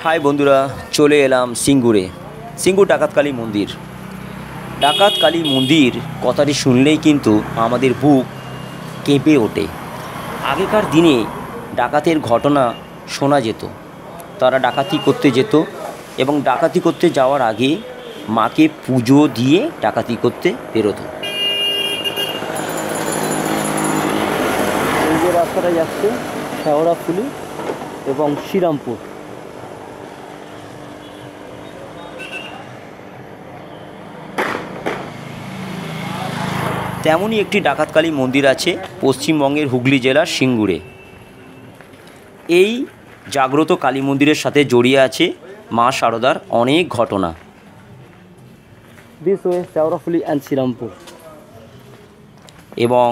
High বন্ধুরা, চলে এলাম সিঙ্গুরে। সিঙ্গুর ডাকাত কালী মন্দির। ডাকাত কালী মন্দির কথাটি শুনলেই কিন্তু আমাদের বুক কেঁপে ওঠে। আগেকার দিনে ডাকাতের ঘটনা শোনা যেত। তারা ডাকাতি করতে যেত এবং ডাকাতি করতে যাওয়ার আগে মাকে পুজো দিয়ে ডাকাতি করতে বেরোতো। এই যে রাস্তাটা যাচ্ছে শেওড়াফুলি এবং শ্রীরামপুর। তেমনই একটি ডাকাতকালী মন্দির আছে পশ্চিমবঙ্গের হুগলি জেলার সিঙ্গুরে। এই জাগ্রত কালী মন্দিরের সাথে জড়িয়ে আছে মা শারদার অনেক ঘটনা। This way Sheoraphuli and Serampore. এবং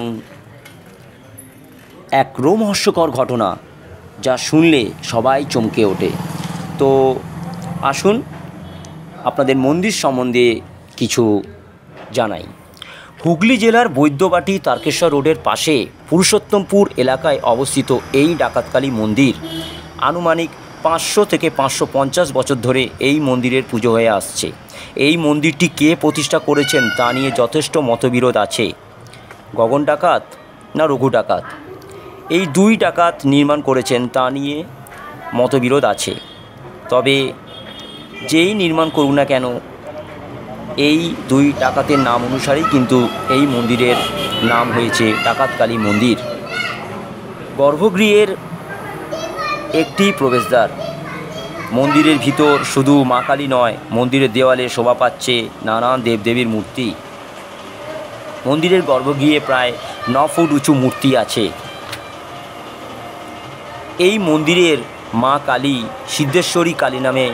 এক রোমহর্ষকর ঘটনা যা শুনলে সবাই চমকে ওঠে। তো আসুন আপনাদের মন্দির সম্বন্ধে কিছু জানাই। হুগলি জেলার বৈদ্যবাটি তারকেশ্বর রোডের পাশে পুরুষোত্তমপুর এলাকায় অবস্থিত এই ডাকাতকালী মন্দির আনুমানিক 500 থেকে 550 বছর ধরে এই মন্দিরের পুজো হয়ে আসছে। এই মন্দিরটি কে প্রতিষ্ঠা করেছেন তা নিয়ে যথেষ্ট মতবিরোধ আছে। গগন ডাকাত না রঘু ডাকাত, এই দুই ডাকাত নির্মাণ করেছেন তা নিয়ে মতবিরোধ আছে। তবে যেই নির্মাণ করুক না কেন, এই দুই ডাকাতের নাম অনুসারেই কিন্তু এই মন্দিরের নাম হয়েছে ডাকাতকালী মন্দির। গর্ভগৃহের একটি প্রবেশদ্বার। মন্দিরের ভিতর শুধু মা কালী নয়, মন্দিরের দেওয়ালে শোভা পাচ্ছে নানান দেবদেবীর মূর্তি। মন্দিরের গর্ভগৃহে প্রায় 9 ফুট উঁচু মূর্তি আছে। এই মন্দিরের মা কালী সিদ্ধেশ্বরী কালী নামে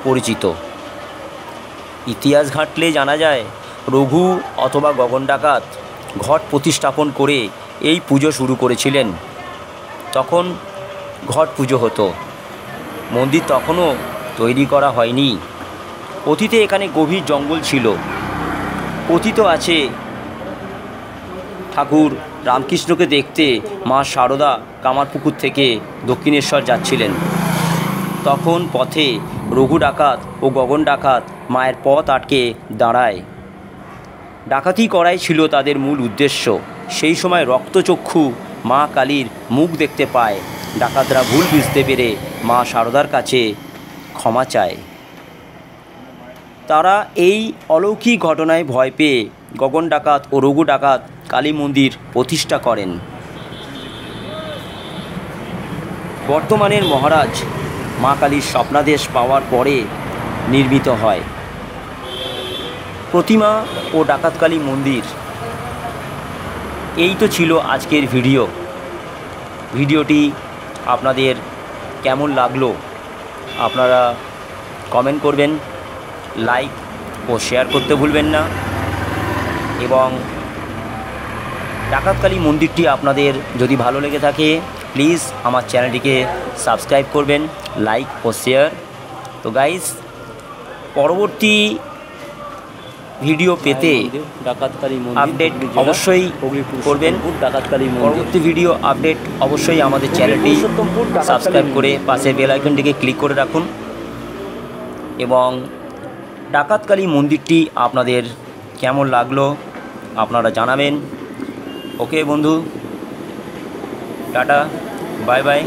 পরিচিত। ইতিহাস ঘাঁটলে জানা যায় রঘু অথবা গগন ডাকাত ঘট প্রতিস্থাপন করে এই পুজো শুরু করেছিলেন। তখন ঘট পুজো হতো, মন্দির তখনও তৈরি করা হয়নি। অতীতে এখানে গভীর জঙ্গল ছিল। কথিত আছে ঠাকুর রামকৃষ্ণকে দেখতে মা শারদা কামারপুকুর থেকে দক্ষিণেশ্বর যাচ্ছিলেন। তখন পথে রঘু ডাকাত ও গগন ডাকাত মায়ের পথ আটকে দাঁড়ায়। ডাকাতি করাই ছিল তাদের মূল উদ্দেশ্য। সেই সময় রক্তচক্ষু মা কালীর মুখ দেখতে পায়। ডাকাতরা ভুল বুঝতে পেরে মা শারদার কাছে ক্ষমা চায়। তারা এই অলৌকিক ঘটনায় ভয় পেয়ে গগন ডাকাত ও রঘু ডাকাত কালী মন্দির প্রতিষ্ঠা করেন। বর্তমানের মহারাজ মা কালীর স্বপ্নাদেশ পাওয়ার পরে নির্মিত হয়। প্রতিমা ও ডাকাতকালী মন্দির। এই তো ছিল আজকের ভিডিওটি আপনাদের কেমন লাগলো আপনারা কমেন্ট করবেন, লাইক ও শেয়ার করতে ভুলবেন না। এবং ডাকাতকালী মন্দিরটি আপনাদের যদি ভালো লেগে থাকে প্লিজ আমার চ্যানেলটিকে সাবস্ক্রাইব করবেন, লাইক ও শেয়ার। তো গাইস, পরবর্তী ভিডিও পেতে আপডেট অবশ্যই করবেন। পরবর্তী ভিডিও আপডেট অবশ্যই আমাদের চ্যানেলটি সাবস্ক্রাইব করে পাশে বেল আইকনটিকে ক্লিক করে রাখুন। এবং ডাকাতকালী মন্দিরটি আপনাদের কেমন লাগলো আপনারা জানাবেন। ওকে বন্ধু, টাটা, বাই বাই।